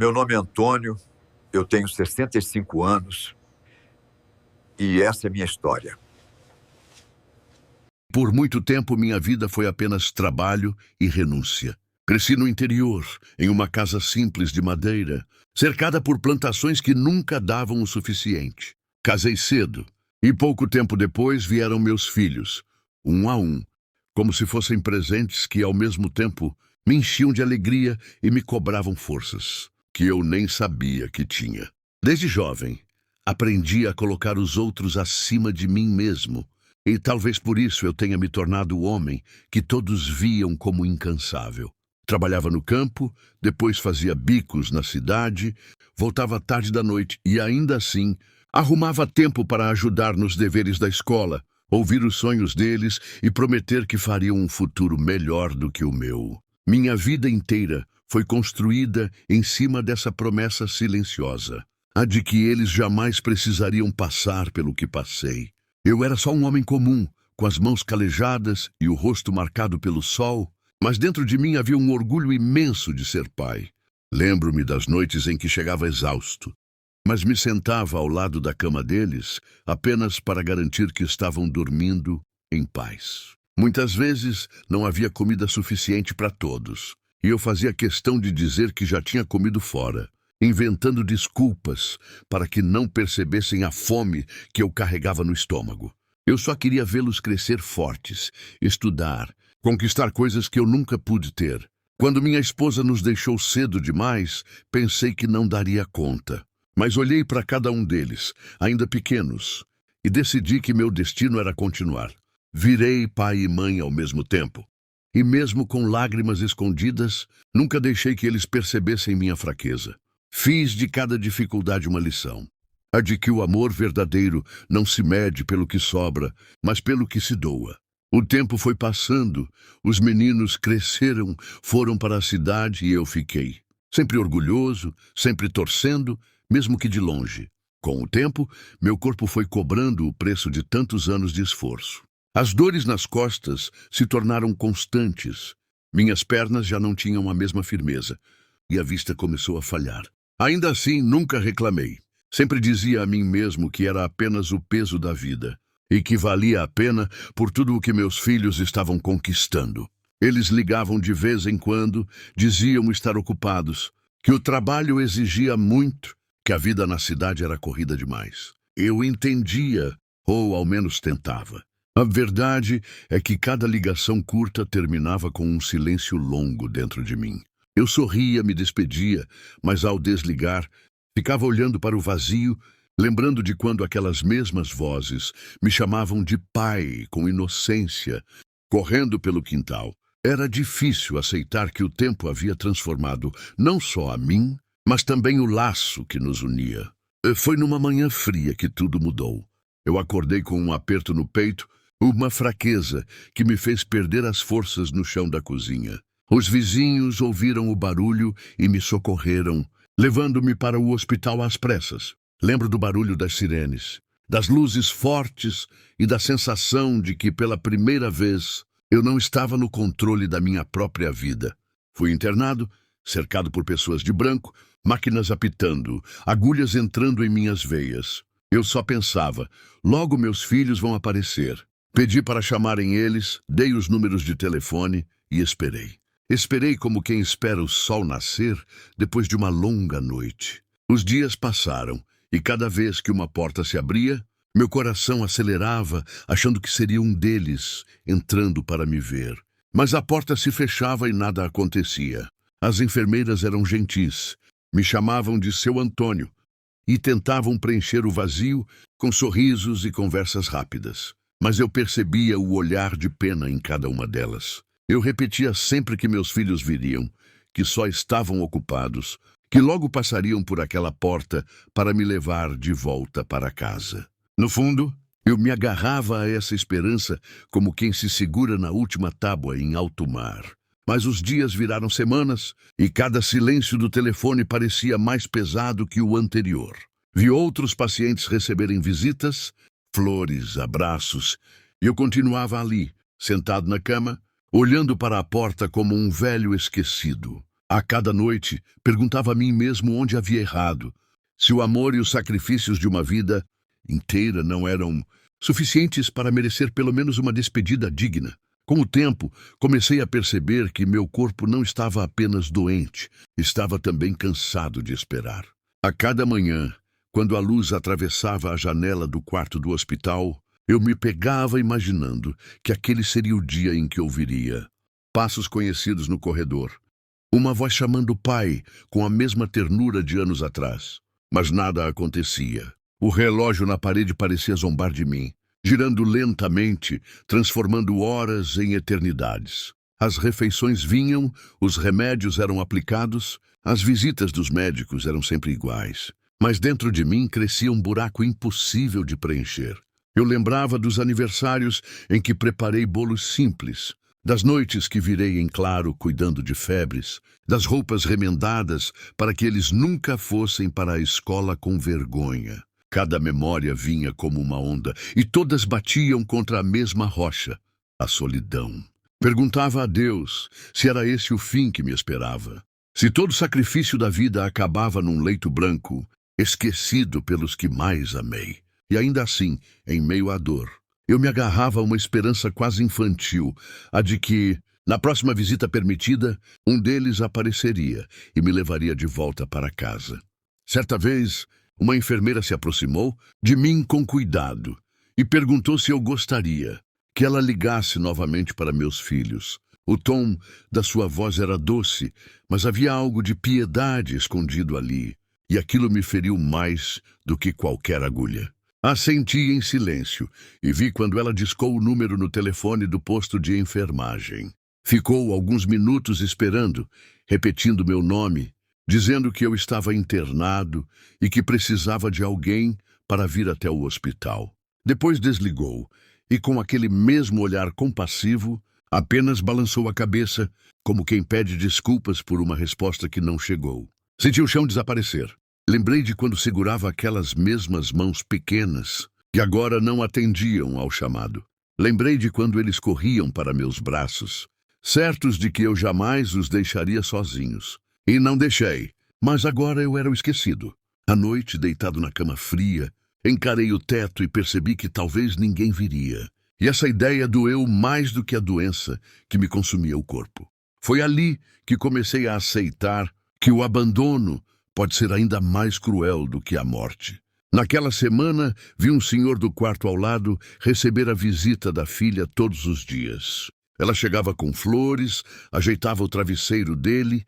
Meu nome é Antônio, eu tenho 65 anos e essa é a minha história. Por muito tempo, minha vida foi apenas trabalho e renúncia. Cresci no interior, em uma casa simples de madeira, cercada por plantações que nunca davam o suficiente. Casei cedo, e pouco tempo depois vieram meus filhos, um a um, como se fossem presentes que, ao mesmo tempo, me enchiam de alegria e me cobravam forças, que eu nem sabia que tinha. Desde jovem, aprendi a colocar os outros acima de mim mesmo, e talvez por isso eu tenha me tornado o homem que todos viam como incansável. Trabalhava no campo, depois fazia bicos na cidade, voltava tarde da noite e, ainda assim, arrumava tempo para ajudar nos deveres da escola, ouvir os sonhos deles e prometer que fariam um futuro melhor do que o meu. Minha vida inteira foi construída em cima dessa promessa silenciosa, a de que eles jamais precisariam passar pelo que passei. Eu era só um homem comum, com as mãos calejadas e o rosto marcado pelo sol, mas dentro de mim havia um orgulho imenso de ser pai. Lembro-me das noites em que chegava exausto, mas me sentava ao lado da cama deles apenas para garantir que estavam dormindo em paz. Muitas vezes não havia comida suficiente para todos, e eu fazia questão de dizer que já tinha comido fora, inventando desculpas para que não percebessem a fome que eu carregava no estômago. Eu só queria vê-los crescer fortes, estudar, conquistar coisas que eu nunca pude ter. Quando minha esposa nos deixou cedo demais, pensei que não daria conta. Mas olhei para cada um deles, ainda pequenos, e decidi que meu destino era continuar. Virei pai e mãe ao mesmo tempo. E mesmo com lágrimas escondidas, nunca deixei que eles percebessem minha fraqueza. Fiz de cada dificuldade uma lição. A de que o amor verdadeiro não se mede pelo que sobra, mas pelo que se doa. O tempo foi passando, os meninos cresceram, foram para a cidade e eu fiquei. Sempre orgulhoso, sempre torcendo, mesmo que de longe. Com o tempo, meu corpo foi cobrando o preço de tantos anos de esforço. As dores nas costas se tornaram constantes. Minhas pernas já não tinham a mesma firmeza, e a vista começou a falhar. Ainda assim, nunca reclamei. Sempre dizia a mim mesmo que era apenas o peso da vida, e que valia a pena por tudo o que meus filhos estavam conquistando. Eles ligavam de vez em quando, diziam estar ocupados, que o trabalho exigia muito, que a vida na cidade era corrida demais. Eu entendia, ou ao menos tentava. A verdade é que cada ligação curta terminava com um silêncio longo dentro de mim. Eu sorria, me despedia, mas ao desligar, ficava olhando para o vazio, lembrando de quando aquelas mesmas vozes me chamavam de pai com inocência, correndo pelo quintal. Era difícil aceitar que o tempo havia transformado não só a mim, mas também o laço que nos unia. Foi numa manhã fria que tudo mudou. Eu acordei com um aperto no peito, uma fraqueza que me fez perder as forças no chão da cozinha. Os vizinhos ouviram o barulho e me socorreram, levando-me para o hospital às pressas. Lembro do barulho das sirenes, das luzes fortes e da sensação de que, pela primeira vez, eu não estava no controle da minha própria vida. Fui internado, cercado por pessoas de branco, máquinas apitando, agulhas entrando em minhas veias. Eu só pensava, logo meus filhos vão aparecer. Pedi para chamarem eles, dei os números de telefone e esperei. Esperei como quem espera o sol nascer depois de uma longa noite. Os dias passaram, e cada vez que uma porta se abria, meu coração acelerava, achando que seria um deles entrando para me ver. Mas a porta se fechava e nada acontecia. As enfermeiras eram gentis, me chamavam de seu Antônio e tentavam preencher o vazio com sorrisos e conversas rápidas. Mas eu percebia o olhar de pena em cada uma delas. Eu repetia sempre que meus filhos viriam, que só estavam ocupados, que logo passariam por aquela porta para me levar de volta para casa. No fundo, eu me agarrava a essa esperança como quem se segura na última tábua em alto mar. Mas os dias viraram semanas e cada silêncio do telefone parecia mais pesado que o anterior. Vi outros pacientes receberem visitas, flores, abraços, e eu continuava ali, sentado na cama, olhando para a porta como um velho esquecido. A cada noite, perguntava a mim mesmo onde havia errado, se o amor e os sacrifícios de uma vida inteira não eram suficientes para merecer pelo menos uma despedida digna. Com o tempo, comecei a perceber que meu corpo não estava apenas doente, estava também cansado de esperar. A cada manhã, quando a luz atravessava a janela do quarto do hospital, eu me pegava imaginando que aquele seria o dia em que ouviria passos conhecidos no corredor, uma voz chamando o pai com a mesma ternura de anos atrás. Mas nada acontecia. O relógio na parede parecia zombar de mim, girando lentamente, transformando horas em eternidades. As refeições vinham, os remédios eram aplicados, as visitas dos médicos eram sempre iguais. Mas dentro de mim crescia um buraco impossível de preencher. Eu lembrava dos aniversários em que preparei bolos simples, das noites que virei em claro cuidando de febres, das roupas remendadas para que eles nunca fossem para a escola com vergonha. Cada memória vinha como uma onda e todas batiam contra a mesma rocha, a solidão. Perguntava a Deus se era esse o fim que me esperava. Se todo o sacrifício da vida acabava num leito branco, esquecido pelos que mais amei. E ainda assim, em meio à dor, eu me agarrava a uma esperança quase infantil, a de que, na próxima visita permitida, um deles apareceria e me levaria de volta para casa. Certa vez, uma enfermeira se aproximou de mim com cuidado e perguntou se eu gostaria que ela ligasse novamente para meus filhos. O tom da sua voz era doce, mas havia algo de piedade escondido ali, e aquilo me feriu mais do que qualquer agulha. Assenti em silêncio e vi quando ela discou o número no telefone do posto de enfermagem. Ficou alguns minutos esperando, repetindo meu nome, dizendo que eu estava internado e que precisava de alguém para vir até o hospital. Depois desligou e, com aquele mesmo olhar compassivo, apenas balançou a cabeça, como quem pede desculpas por uma resposta que não chegou. Senti o chão desaparecer. Lembrei de quando segurava aquelas mesmas mãos pequenas, que agora não atendiam ao chamado. Lembrei de quando eles corriam para meus braços, certos de que eu jamais os deixaria sozinhos. E não deixei, mas agora eu era o esquecido. À noite, deitado na cama fria, encarei o teto e percebi que talvez ninguém viria. E essa ideia doeu mais do que a doença que me consumia o corpo. Foi ali que comecei a aceitar que o abandono pode ser ainda mais cruel do que a morte. Naquela semana, vi um senhor do quarto ao lado receber a visita da filha todos os dias. Ela chegava com flores, ajeitava o travesseiro dele,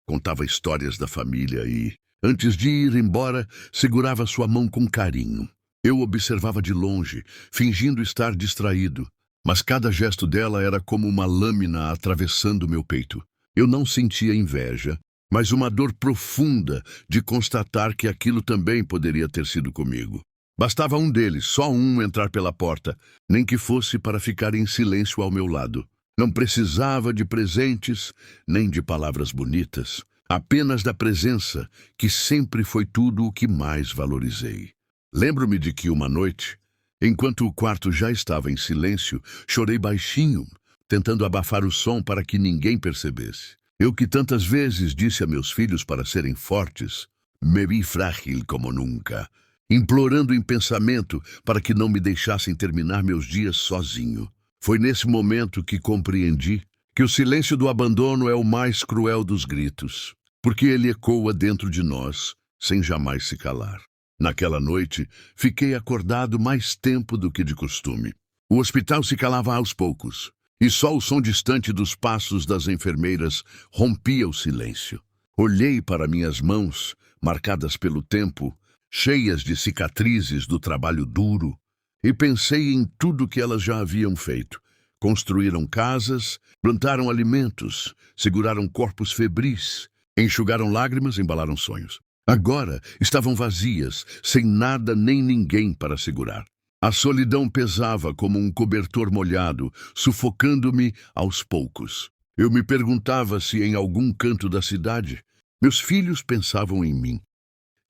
contava histórias da família e, antes de ir embora, segurava sua mão com carinho. Eu observava de longe, fingindo estar distraído, mas cada gesto dela era como uma lâmina atravessando meu peito. Eu não sentia inveja, mas uma dor profunda de constatar que aquilo também poderia ter sido comigo. Bastava um deles, só um, entrar pela porta, nem que fosse para ficar em silêncio ao meu lado. Não precisava de presentes, nem de palavras bonitas, apenas da presença, que sempre foi tudo o que mais valorizei. Lembro-me de que uma noite, enquanto o quarto já estava em silêncio, chorei baixinho, tentando abafar o som para que ninguém percebesse. Eu que tantas vezes disse a meus filhos para serem fortes, me vi frágil como nunca, implorando em pensamento para que não me deixassem terminar meus dias sozinho. Foi nesse momento que compreendi que o silêncio do abandono é o mais cruel dos gritos, porque ele ecoa dentro de nós, sem jamais se calar. Naquela noite, fiquei acordado mais tempo do que de costume. O hospital se calava aos poucos, e só o som distante dos passos das enfermeiras rompia o silêncio. Olhei para minhas mãos, marcadas pelo tempo, cheias de cicatrizes do trabalho duro, e pensei em tudo que elas já haviam feito. Construíram casas, plantaram alimentos, seguraram corpos febris, enxugaram lágrimas, embalaram sonhos. Agora estavam vazias, sem nada nem ninguém para segurar. A solidão pesava como um cobertor molhado, sufocando-me aos poucos. Eu me perguntava se em algum canto da cidade meus filhos pensavam em mim.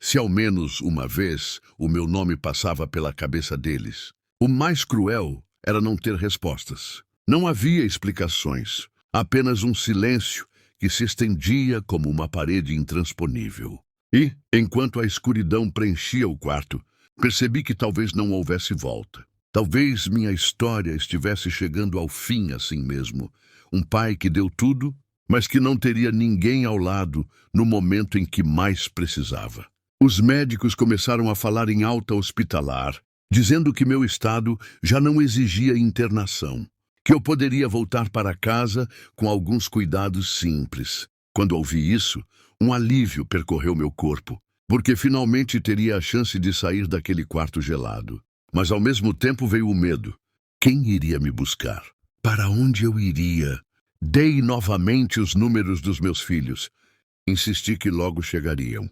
Se ao menos uma vez o meu nome passava pela cabeça deles. O mais cruel era não ter respostas. Não havia explicações, apenas um silêncio que se estendia como uma parede intransponível. E, enquanto a escuridão preenchia o quarto, percebi que talvez não houvesse volta. Talvez minha história estivesse chegando ao fim assim mesmo. Um pai que deu tudo, mas que não teria ninguém ao lado no momento em que mais precisava. Os médicos começaram a falar em alta hospitalar, dizendo que meu estado já não exigia internação, que eu poderia voltar para casa com alguns cuidados simples. Quando ouvi isso, um alívio percorreu meu corpo, porque finalmente teria a chance de sair daquele quarto gelado. Mas ao mesmo tempo veio o medo. Quem iria me buscar? Para onde eu iria? Dei novamente os números dos meus filhos. Insisti que logo chegariam,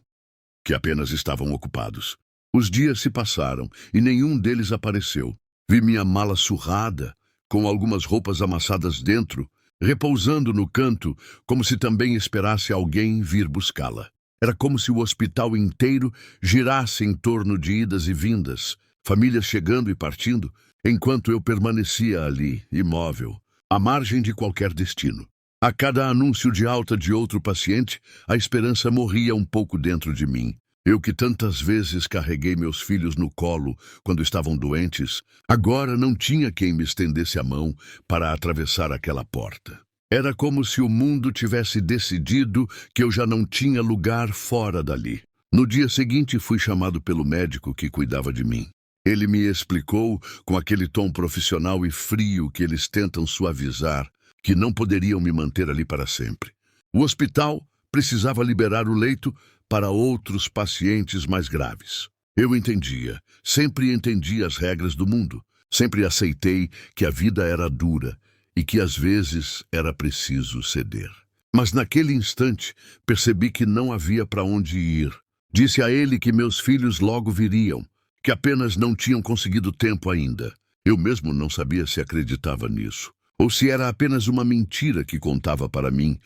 que apenas estavam ocupados. Os dias se passaram e nenhum deles apareceu. Vi minha mala surrada, com algumas roupas amassadas dentro, repousando no canto, como se também esperasse alguém vir buscá-la. Era como se o hospital inteiro girasse em torno de idas e vindas, famílias chegando e partindo, enquanto eu permanecia ali, imóvel, à margem de qualquer destino. A cada anúncio de alta de outro paciente, a esperança morria um pouco dentro de mim. Eu que tantas vezes carreguei meus filhos no colo quando estavam doentes, agora não tinha quem me estendesse a mão para atravessar aquela porta. Era como se o mundo tivesse decidido que eu já não tinha lugar fora dali. No dia seguinte, fui chamado pelo médico que cuidava de mim. Ele me explicou, com aquele tom profissional e frio que eles tentam suavizar, que não poderiam me manter ali para sempre. O hospital precisava liberar o leito para outros pacientes mais graves. Eu entendia, sempre entendi as regras do mundo, sempre aceitei que a vida era dura e que às vezes era preciso ceder. Mas naquele instante percebi que não havia para onde ir. Disse a ele que meus filhos logo viriam, que apenas não tinham conseguido tempo ainda. Eu mesmo não sabia se acreditava nisso, ou se era apenas uma mentira que contava para mim,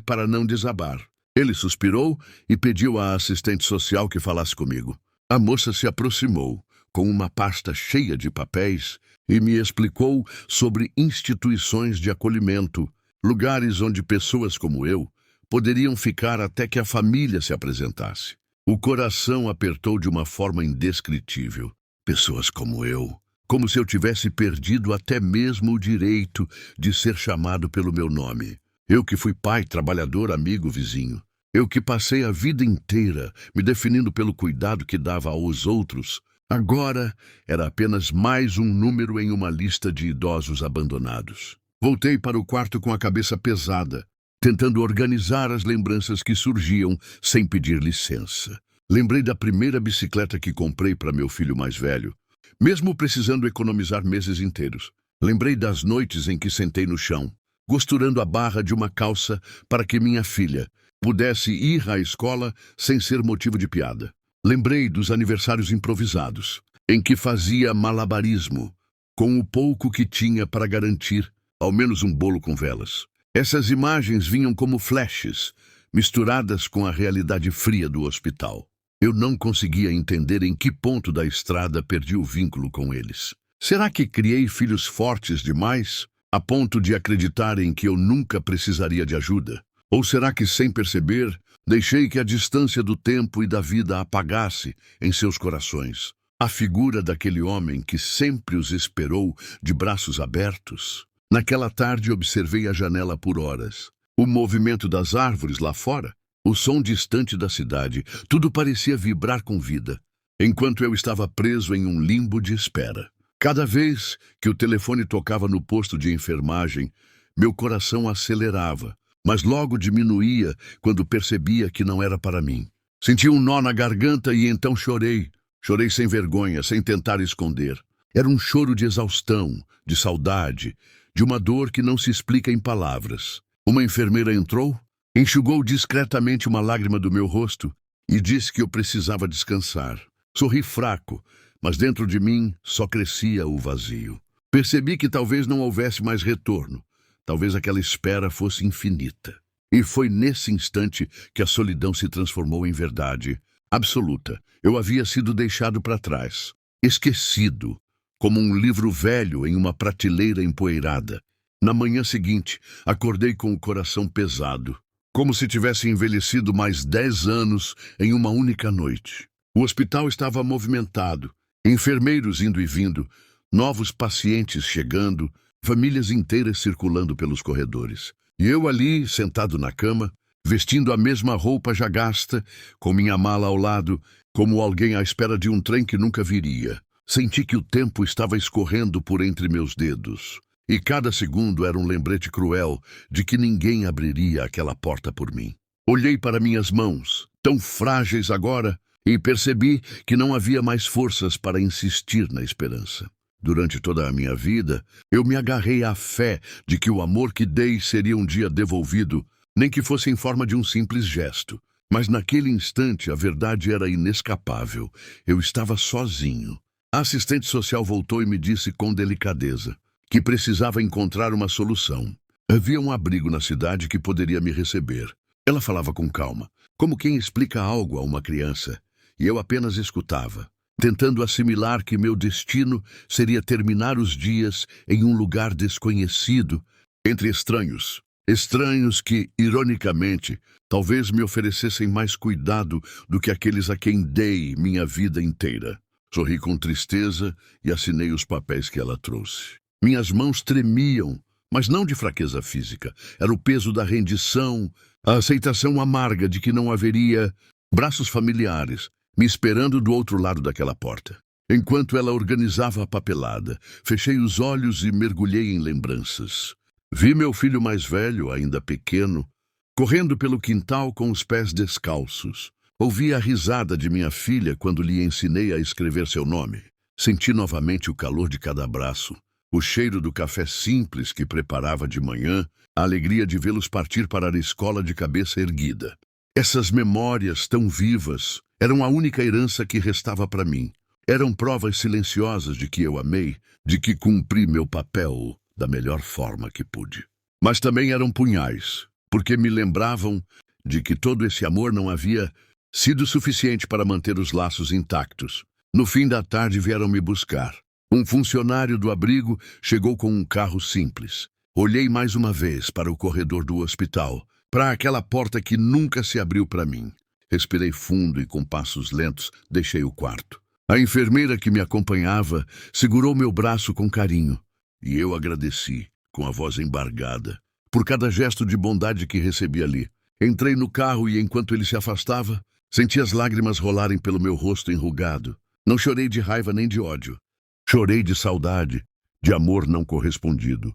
para não desabar. Ele suspirou e pediu à assistente social que falasse comigo. A moça se aproximou, com uma pasta cheia de papéis, e me explicou sobre instituições de acolhimento, lugares onde pessoas como eu poderiam ficar até que a família se apresentasse. O coração apertou de uma forma indescritível. Pessoas como eu, como se eu tivesse perdido até mesmo o direito de ser chamado pelo meu nome. Eu que fui pai, trabalhador, amigo, vizinho. Eu que passei a vida inteira me definindo pelo cuidado que dava aos outros, agora era apenas mais um número em uma lista de idosos abandonados. Voltei para o quarto com a cabeça pesada, tentando organizar as lembranças que surgiam sem pedir licença. Lembrei da primeira bicicleta que comprei para meu filho mais velho, mesmo precisando economizar meses inteiros. Lembrei das noites em que sentei no chão, costurando a barra de uma calça para que minha filha pudesse ir à escola sem ser motivo de piada. Lembrei dos aniversários improvisados, em que fazia malabarismo, com o pouco que tinha para garantir ao menos um bolo com velas. Essas imagens vinham como flashes, misturadas com a realidade fria do hospital. Eu não conseguia entender em que ponto da estrada perdi o vínculo com eles. Será que criei filhos fortes demais, a ponto de acreditarem que eu nunca precisaria de ajuda? Ou será que, sem perceber, deixei que a distância do tempo e da vida apagasse em seus corações a figura daquele homem que sempre os esperou de braços abertos? Naquela tarde observei a janela por horas. O movimento das árvores lá fora, o som distante da cidade, tudo parecia vibrar com vida, enquanto eu estava preso em um limbo de espera. Cada vez que o telefone tocava no posto de enfermagem, meu coração acelerava, mas logo diminuía quando percebia que não era para mim. Senti um nó na garganta e então chorei. Chorei sem vergonha, sem tentar esconder. Era um choro de exaustão, de saudade, de uma dor que não se explica em palavras. Uma enfermeira entrou, enxugou discretamente uma lágrima do meu rosto e disse que eu precisava descansar. Sorri fraco, mas dentro de mim só crescia o vazio. Percebi que talvez não houvesse mais retorno. Talvez aquela espera fosse infinita. E foi nesse instante que a solidão se transformou em verdade absoluta. Eu havia sido deixado para trás, esquecido, como um livro velho em uma prateleira empoeirada. Na manhã seguinte, acordei com o coração pesado. como se tivesse envelhecido mais 10 anos em uma única noite. O hospital estava movimentado, enfermeiros indo e vindo, novos pacientes chegando, famílias inteiras circulando pelos corredores. E eu ali, sentado na cama, vestindo a mesma roupa já gasta, com minha mala ao lado, como alguém à espera de um trem que nunca viria. Senti que o tempo estava escorrendo por entre meus dedos, e cada segundo era um lembrete cruel de que ninguém abriria aquela porta por mim. Olhei para minhas mãos, tão frágeis agora, e percebi que não havia mais forças para insistir na esperança. Durante toda a minha vida, eu me agarrei à fé de que o amor que dei seria um dia devolvido, nem que fosse em forma de um simples gesto. Mas naquele instante a verdade era inescapável. Eu estava sozinho. A assistente social voltou e me disse com delicadeza que precisava encontrar uma solução. Havia um abrigo na cidade que poderia me receber. Ela falava com calma, como quem explica algo a uma criança, e eu apenas escutava, tentando assimilar que meu destino seria terminar os dias em um lugar desconhecido, entre estranhos. Estranhos que, ironicamente, talvez me oferecessem mais cuidado do que aqueles a quem dei minha vida inteira. Sorri com tristeza e assinei os papéis que ela trouxe. Minhas mãos tremiam, mas não de fraqueza física. Era o peso da rendição, a aceitação amarga de que não haveria braços familiares me esperando do outro lado daquela porta. Enquanto ela organizava a papelada, fechei os olhos e mergulhei em lembranças. Vi meu filho mais velho, ainda pequeno, correndo pelo quintal com os pés descalços. Ouvi a risada de minha filha quando lhe ensinei a escrever seu nome. Senti novamente o calor de cada abraço, o cheiro do café simples que preparava de manhã, a alegria de vê-los partir para a escola de cabeça erguida. Essas memórias tão vivas eram a única herança que restava para mim. Eram provas silenciosas de que eu amei, de que cumpri meu papel da melhor forma que pude. Mas também eram punhais, porque me lembravam de que todo esse amor não havia sido suficiente para manter os laços intactos. No fim da tarde vieram me buscar. Um funcionário do abrigo chegou com um carro simples. Olhei mais uma vez para o corredor do hospital, para aquela porta que nunca se abriu para mim. Respirei fundo e com passos lentos deixei o quarto. A enfermeira que me acompanhava segurou meu braço com carinho, e eu agradeci, com a voz embargada, por cada gesto de bondade que recebi ali. Entrei no carro e, enquanto ele se afastava, senti as lágrimas rolarem pelo meu rosto enrugado. Não chorei de raiva nem de ódio. Chorei de saudade, de amor não correspondido,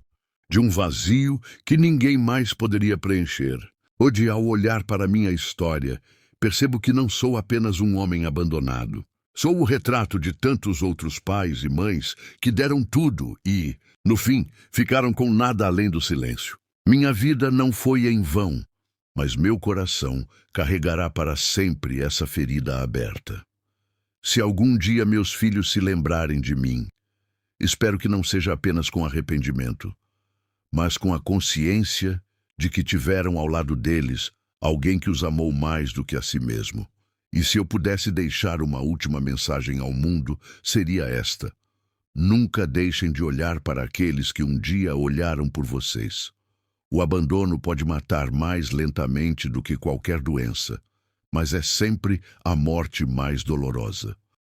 de um vazio que ninguém mais poderia preencher. Hoje, ao olhar para minha história, percebo que não sou apenas um homem abandonado. Sou o retrato de tantos outros pais e mães que deram tudo e, no fim, ficaram com nada além do silêncio. Minha vida não foi em vão, mas meu coração carregará para sempre essa ferida aberta. Se algum dia meus filhos se lembrarem de mim, espero que não seja apenas com arrependimento, mas com a consciência de que tiveram ao lado deles alguém que os amou mais do que a si mesmo. E se eu pudesse deixar uma última mensagem ao mundo, seria esta: nunca deixem de olhar para aqueles que um dia olharam por vocês. O abandono pode matar mais lentamente do que qualquer doença, mas é sempre a morte mais dolorosa.